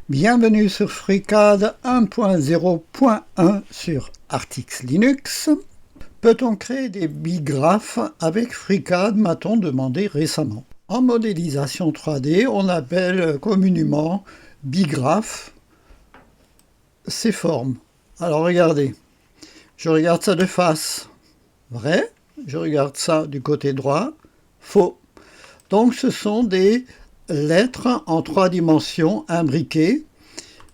Bienvenue sur FreeCAD 1.0.1 sur Artix Linux. Peut-on créer des bigraphes avec FreeCAD, m'a-t-on demandé récemment. En modélisation 3D, on appelle communément bigraphes ces formes. Alors regardez, je regarde ça de face, vrai, je regarde ça du côté droit, faux. Donc ce sont des lettres en 3 dimensions imbriquées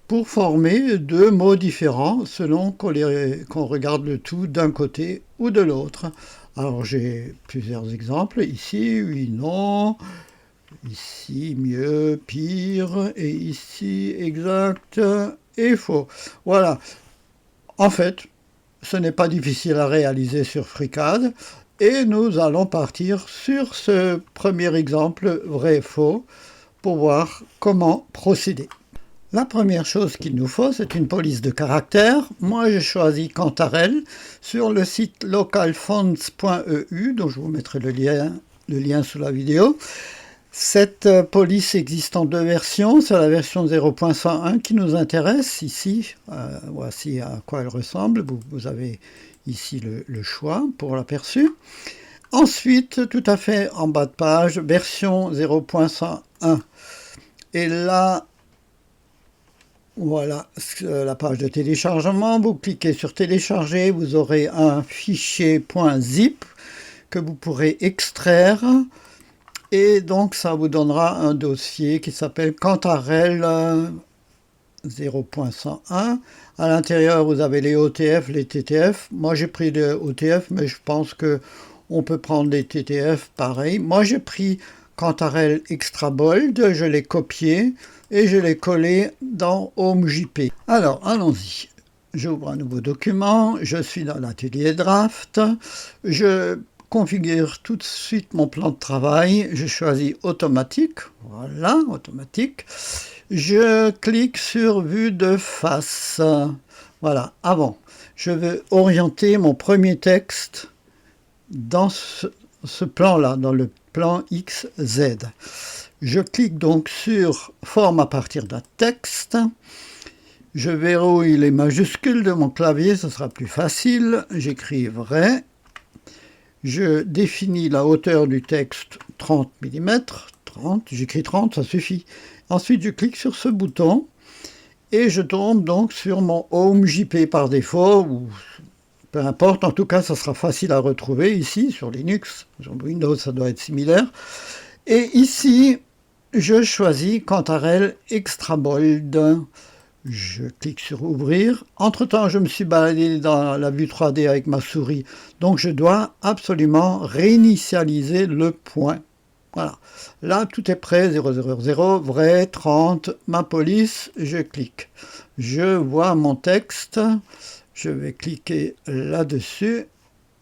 pour former 2 mots différents selon qu'on regarde le tout d'un côté ou de l'autre. Alors j'ai plusieurs exemples, ici, oui, non, ici, mieux, pire, et ici, exact et faux. Voilà, en fait, ce n'est pas difficile à réaliser sur FreeCAD. Et nous allons partir sur ce premier exemple vrai-faux pour voir comment procéder. La première chose qu'il nous faut, c'est une police de caractères. Moi, j'ai choisi Cantarell sur le site localfonts.eu, dont je vous mettrai le lien sous la vidéo. Cette police existe en 2 versions. C'est la version 0.101 qui nous intéresse ici. Voici à quoi elle ressemble. Vous avez ici le choix pour l'aperçu. Ensuite, tout à fait en bas de page, version 0.101. Et là, voilà la page de téléchargement. Vous cliquez sur télécharger, vous aurez un fichier .zip que vous pourrez extraire. Et donc, ça vous donnera un dossier qui s'appelle Cantarell 0.101. À l'intérieur, vous avez les OTF, les TTF. Moi, j'ai pris les OTF, mais je pense qu'on peut prendre les TTF pareil. Moi, j'ai pris Cantarell Extra Bold, je l'ai copié et je l'ai collé dans HomeJP. Alors, allons-y. J'ouvre un nouveau document, je suis dans l'atelier Draft, je configure tout de suite mon plan de travail, je choisis automatique, voilà, automatique. Je clique sur vue de face. Voilà, avant, je veux orienter mon premier texte dans ce plan-là, dans le plan XZ. Je clique donc sur forme à partir d'un texte. Je verrouille les majuscules de mon clavier, ce sera plus facile. J'écris vrai. Je définis la hauteur du texte 30 mm. 30, j'écris 30, ça suffit. Ensuite, je clique sur ce bouton et je tombe donc sur mon HomeJP par défaut, ou peu importe, en tout cas, ça sera facile à retrouver ici sur Linux. Sur Windows, ça doit être similaire. Et ici, je choisis Cantarell Extra Bold. Je clique sur ouvrir. Entre-temps, je me suis baladé dans la vue 3D avec ma souris. Donc, je dois absolument réinitialiser le point. Voilà. Là, tout est prêt. 000, vrai, 30, ma police. Je clique. Je vois mon texte. Je vais cliquer là-dessus.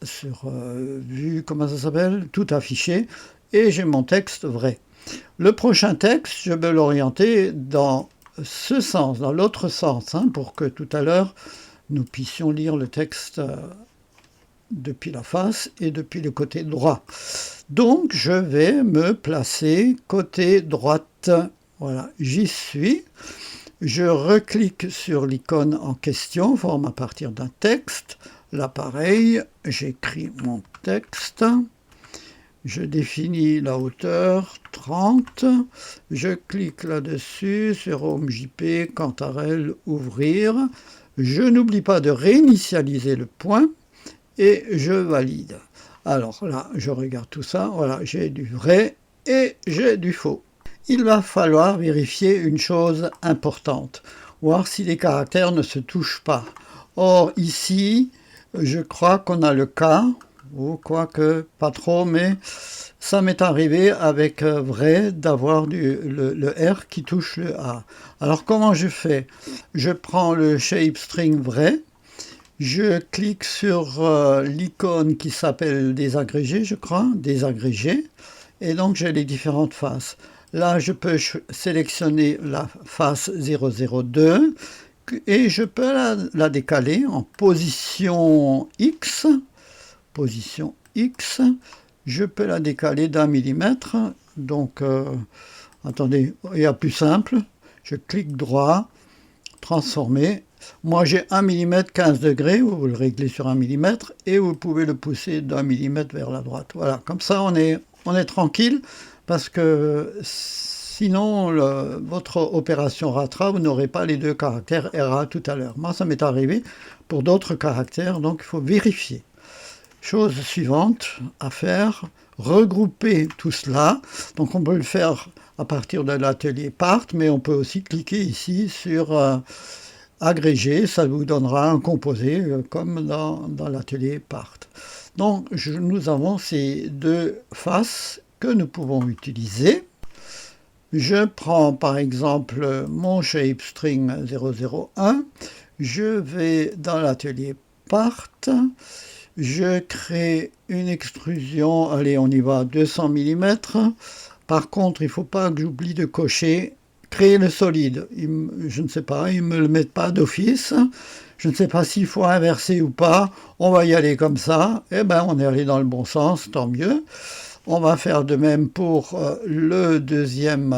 Sur vue, comment ça s'appelle? Tout affiché. Et j'ai mon texte vrai. Le prochain texte, je vais l'orienter dans ce sens, dans l'autre sens, pour que tout à l'heure, nous puissions lire le texte depuis la face et depuis le côté droit. Donc, je vais me placer côté droite. Voilà, j'y suis. Je reclique sur l'icône en question, forme à partir d'un texte. Là, pareil, j'écris mon texte. Je définis la hauteur, 30. Je clique là-dessus sur HomeJP, Cantarell, ouvrir. Je n'oublie pas de réinitialiser le point et je valide. Alors là, je regarde tout ça. Voilà, j'ai du vrai et j'ai du faux. Il va falloir vérifier une chose importante, voir si les caractères ne se touchent pas. Or, ici, je crois qu'on a le cas, ou quoique pas trop, mais ça m'est arrivé avec vrai d'avoir le R qui touche le A. Alors comment je fais? Je prends le shape string vrai, je clique sur l'icône qui s'appelle désagrégé, je crois, désagrégé, et donc j'ai les différentes faces. Là, je peux sélectionner la face 002 et je peux la décaler en position X. Position X, je peux la décaler d'1 millimètre. Donc, attendez, il y a plus simple. je clique droit, transformer. Moi j'ai 1 mm 15 degrés, vous le réglez sur 1 mm et vous pouvez le pousser d'1 mm vers la droite. Voilà, comme ça on est tranquille parce que sinon votre opération ratera, vous n'aurez pas les deux caractères RA tout à l'heure. Moi ça m'est arrivé pour d'autres caractères, donc il faut vérifier. Chose suivante à faire, regrouper tout cela. Donc on peut le faire à partir de l'atelier Part, mais on peut aussi cliquer ici sur agréger, ça vous donnera un composé comme dans l'atelier Part. Donc nous avons ces deux faces que nous pouvons utiliser. Je prends par exemple mon shape string 001, je vais dans l'atelier Part, je crée une extrusion, allez on y va, 200 mm. Par contre, il ne faut pas que j'oublie de cocher créer le solide. Je ne sais pas, ils ne me le mettent pas d'office. Je ne sais pas s'il faut inverser ou pas. On va y aller comme ça. Eh bien, on est allé dans le bon sens, tant mieux. On va faire de même pour le deuxième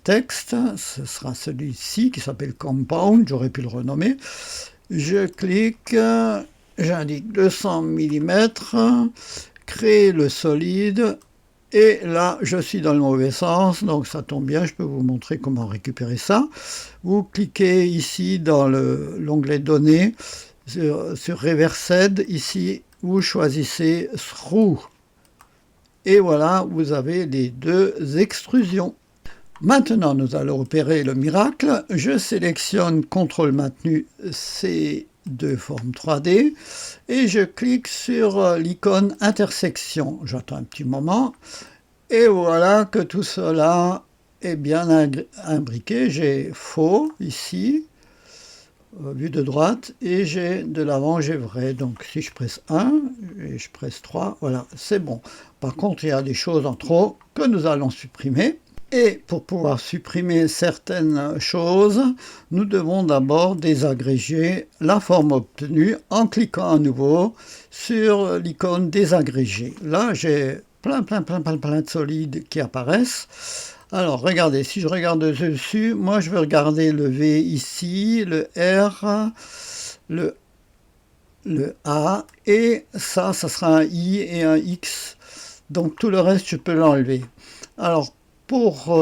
texte. Ce sera celui-ci qui s'appelle Compound. J'aurais pu le renommer. Je clique, j'indique 200 mm, créer le solide, et là je suis dans le mauvais sens, donc ça tombe bien, je peux vous montrer comment récupérer ça. Vous cliquez ici dans l'onglet Données, sur Reversed, ici vous choisissez Through, et voilà, vous avez les deux extrusions. Maintenant, nous allons opérer le miracle. Je sélectionne CTRL maintenu ces deux formes 3D et je clique sur l'icône intersection. J'attends un petit moment et voilà que tout cela est bien imbriqué. J'ai faux ici, vue de droite, et j'ai de l'avant, j'ai vrai. Donc si je presse 1 et je presse 3, voilà, c'est bon. Par contre, il y a des choses en trop que nous allons supprimer. Et pour pouvoir supprimer certaines choses, nous devons d'abord désagréger la forme obtenue en cliquant à nouveau sur l'icône désagréger. Là, j'ai plein de solides qui apparaissent. Alors, regardez, si je regarde dessus, moi je vais regarder le V ici, le R, le A, et ça sera un I et un X. Donc tout le reste, je peux l'enlever. Alors, pour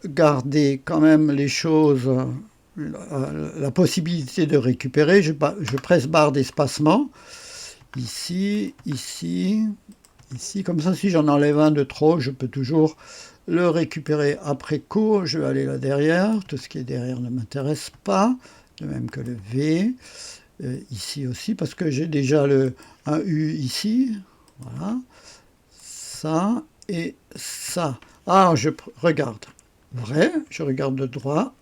garder quand même les choses, la possibilité de récupérer, je presse barre d'espacement, ici, ici, ici, comme ça si j'en enlève un de trop, je peux toujours le récupérer après coup. Je vais aller là derrière, tout ce qui est derrière ne m'intéresse pas, de même que le V, ici aussi, parce que j'ai déjà un U ici, voilà, ça et ça. Ah, je regarde vrai, je regarde de droite,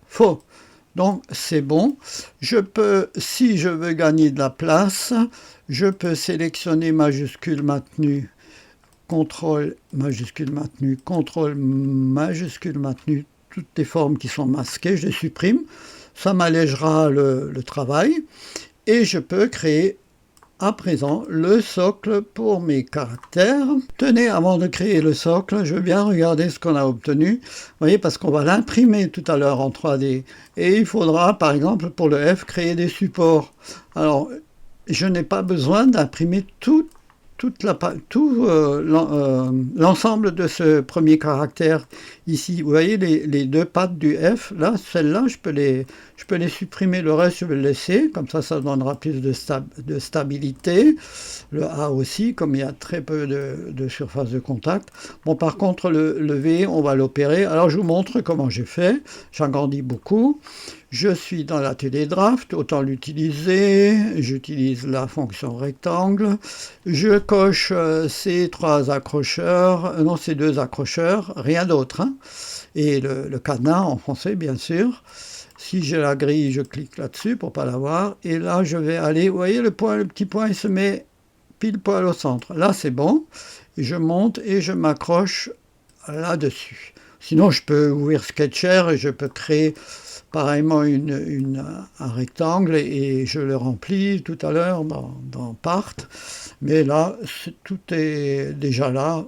faux. Donc c'est bon. Je peux, si je veux gagner de la place, je peux sélectionner majuscule maintenu, CTRL majuscule maintenu, CTRL majuscule maintenu, toutes les formes qui sont masquées, je les supprime. Ça m'allégera le travail. Et je peux créer à présent le socle pour mes caractères. Tenez, avant de créer le socle, je veux bien regarder ce qu'on a obtenu. Vous voyez, parce qu'on va l'imprimer tout à l'heure en 3D. Et il faudra, par exemple, pour le F, créer des supports. Alors, je n'ai pas besoin d'imprimer tout l'ensemble de ce premier caractère ici. Vous voyez les deux pattes du F, là, celles-là, je peux les supprimer, le reste je vais le laisser, comme ça donnera plus de stabilité. Le A aussi, comme il y a très peu de surface de contact. Bon, par contre, le V, on va l'opérer. Alors, je vous montre comment j'ai fait. J'agrandis beaucoup. Je suis dans l'atelier draft, autant l'utiliser. J'utilise la fonction rectangle. Je coche ces trois accrocheurs, non, ces deux accrocheurs, rien d'autre. Hein. Et le cadenas en français, bien sûr. Si j'ai la grille, je clique là-dessus pour ne pas l'avoir. Et là, je vais aller, vous voyez, le petit point, il se met pile poil au centre. Là, c'est bon. Et je monte et je m'accroche là-dessus. Sinon, je peux ouvrir Sketcher et je peux créer pareillement un rectangle et je le remplis tout à l'heure dans Part. Mais là, tout est déjà là.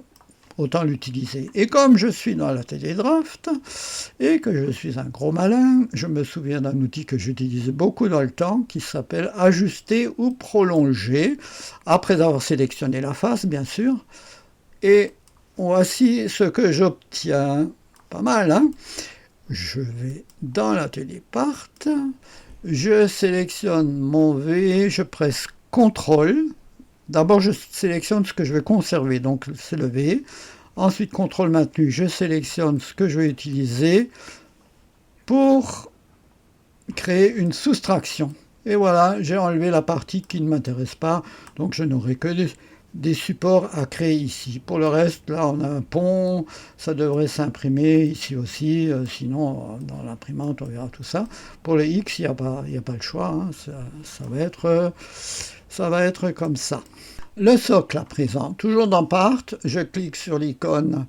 autant l'utiliser. Et comme je suis dans l'atelier draft et que je suis un gros malin, je me souviens d'un outil que j'utilisais beaucoup dans le temps qui s'appelle ajuster ou prolonger, après avoir sélectionné la face bien sûr. Et voici ce que j'obtiens. Pas mal, hein? Je vais dans l'atelier Part, je sélectionne mon V, je presse CTRL. D'abord, je sélectionne ce que je vais conserver, donc c'est le V. Ensuite, CTRL maintenu, je sélectionne ce que je vais utiliser pour créer une soustraction. Et voilà, j'ai enlevé la partie qui ne m'intéresse pas, donc je n'aurai que des supports à créer ici. Pour le reste, là, on a un pont, ça devrait s'imprimer ici aussi, sinon, dans l'imprimante, on verra tout ça. Pour les X, il n'y a pas le choix, hein, ça va être comme ça. Le socle à présent, toujours dans Part, je clique sur l'icône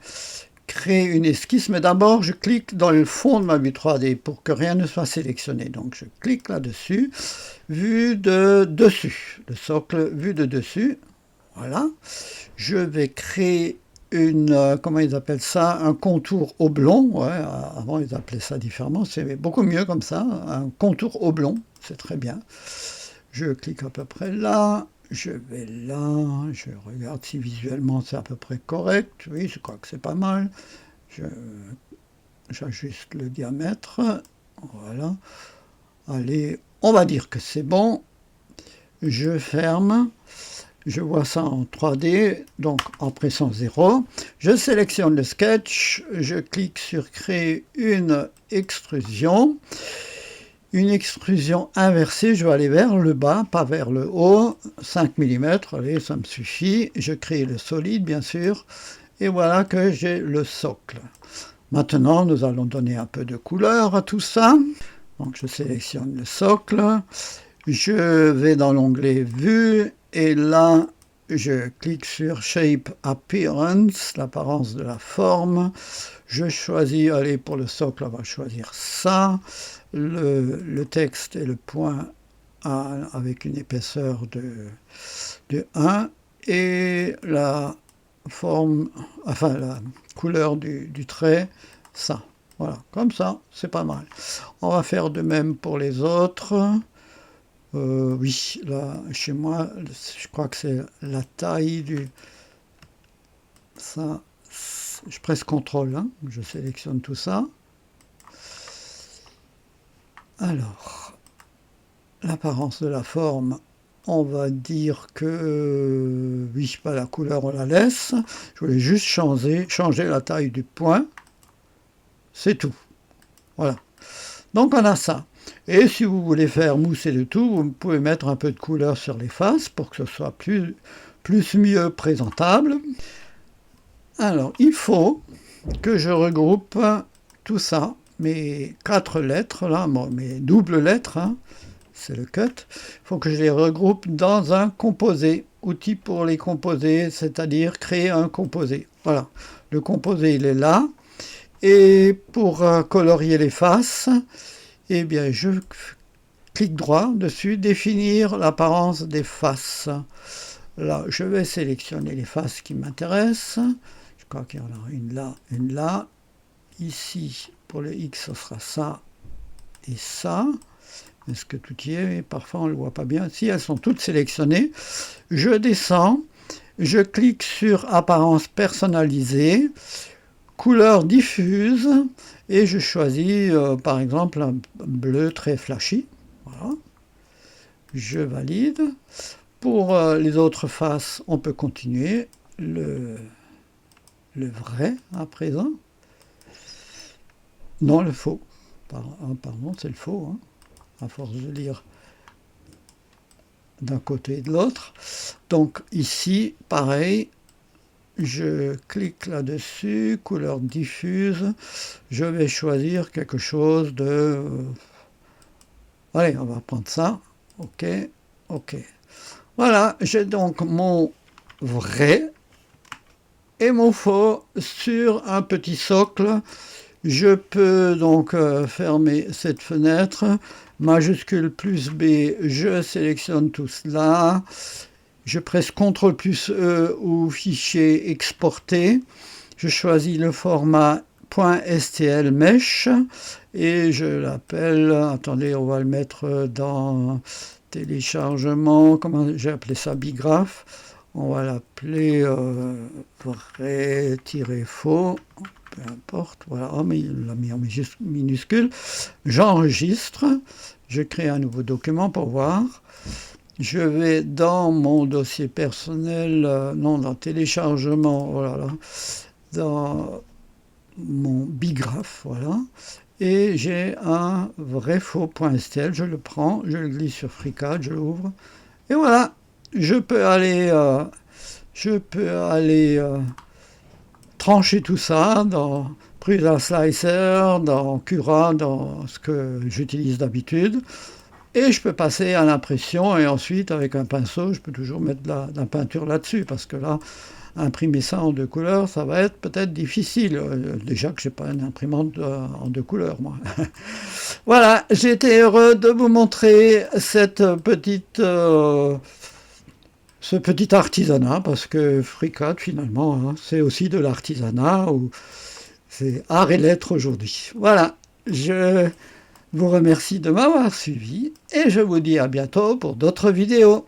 créer une esquisse, mais d'abord je clique dans le fond de ma vue 3D pour que rien ne soit sélectionné. Donc je clique là-dessus, vue de dessus, le socle vue de dessus, voilà. Je vais créer comment ils appellent ça, un contour oblong, ouais, avant ils appelaient ça différemment, c'est beaucoup mieux comme ça, un contour oblong, c'est très bien. Je clique à peu près là. Je vais là, je regarde si visuellement c'est à peu près correct. Oui, je crois que c'est pas mal. J'ajuste le diamètre. Voilà. Allez, on va dire que c'est bon. Je ferme. Je vois ça en 3D, donc en pressant 0. Je sélectionne le sketch. Je clique sur créer une extrusion. Une extrusion inversée, je vais aller vers le bas, pas vers le haut, 5 mm, allez, ça me suffit. Je crée le solide, bien sûr, et voilà que j'ai le socle. Maintenant, nous allons donner un peu de couleur à tout ça. Donc, je sélectionne le socle, je vais dans l'onglet Vue, et là, je clique sur Shape Appearance, l'apparence de la forme. Je choisis, allez, pour le socle, on va choisir ça. Le texte et le point avec une épaisseur de 1 et la forme, enfin la couleur du trait, ça. Voilà, comme ça, c'est pas mal. On va faire de même pour les autres. Oui, là, chez moi, je crois que c'est la taille du... Ça, je presse CTRL, hein, je sélectionne tout ça. Alors, l'apparence de la forme, on va dire que, oui, pas la couleur, on la laisse. Je voulais juste changer la taille du point. C'est tout. Voilà. Donc on a ça. Et si vous voulez faire mousser le tout, vous pouvez mettre un peu de couleur sur les faces pour que ce soit mieux présentable. Alors, il faut que je regroupe tout ça, mes 4 lettres, là, mes doubles lettres, hein, c'est le cut. Il faut que je les regroupe dans un composé, outil pour les composer, c'est-à-dire créer un composé. Voilà, le composé, il est là. Et pour colorier les faces, eh bien, je clique droit dessus, définir l'apparence des faces. Là, je vais sélectionner les faces qui m'intéressent. Je crois qu'il y en a une là, une là. Ici, pour le X, ce sera ça et ça. Est-ce que tout y est? Parfois, on ne le voit pas bien. Si, elles sont toutes sélectionnées. Je descends. Je clique sur apparence personnalisée, couleur diffuse, et je choisis, par exemple, un bleu très flashy. Voilà. Je valide. Pour les autres faces, on peut continuer. Le vrai, à présent. Non, le faux. Pardon, c'est le faux, hein, à force de lire d'un côté et de l'autre. Donc ici, pareil, je clique là-dessus, couleur diffuse, je vais choisir quelque chose de... allez, on va prendre ça, ok, ok. Voilà, j'ai donc mon vrai et mon faux sur un petit socle. Je peux donc fermer cette fenêtre, majuscule plus B, je sélectionne tout cela, je presse CTRL plus E ou fichier exporter, Je choisis le format .stl mesh et je l'appelle, attendez, on va le mettre dans téléchargement, comment j'ai appelé ça, bigraph. On va l'appeler vrai-faux, peu importe, voilà, oh, mais il l'a mis en minuscule. J'enregistre, je crée un nouveau document pour voir. Je vais dans mon dossier personnel, non, dans téléchargement, voilà, dans mon bigraph, voilà, et j'ai un vrai-faux.stl, je le prends, je le glisse sur FreeCAD, je l'ouvre, et voilà, je peux aller trancher tout ça dans Prusa Slicer, dans Cura, dans ce que j'utilise d'habitude, et je peux passer à l'impression, et ensuite, avec un pinceau, je peux toujours mettre de la peinture là-dessus, parce que là, imprimer ça en 2 couleurs, ça va être peut-être difficile. Déjà que je n'ai pas une imprimante en 2 couleurs, moi. Voilà, j'ai été heureux de vous montrer ce petit artisanat, parce que FreeCAD, finalement, hein, c'est aussi de l'artisanat, ou c'est art et lettres aujourd'hui. Voilà, je vous remercie de m'avoir suivi, et je vous dis à bientôt pour d'autres vidéos.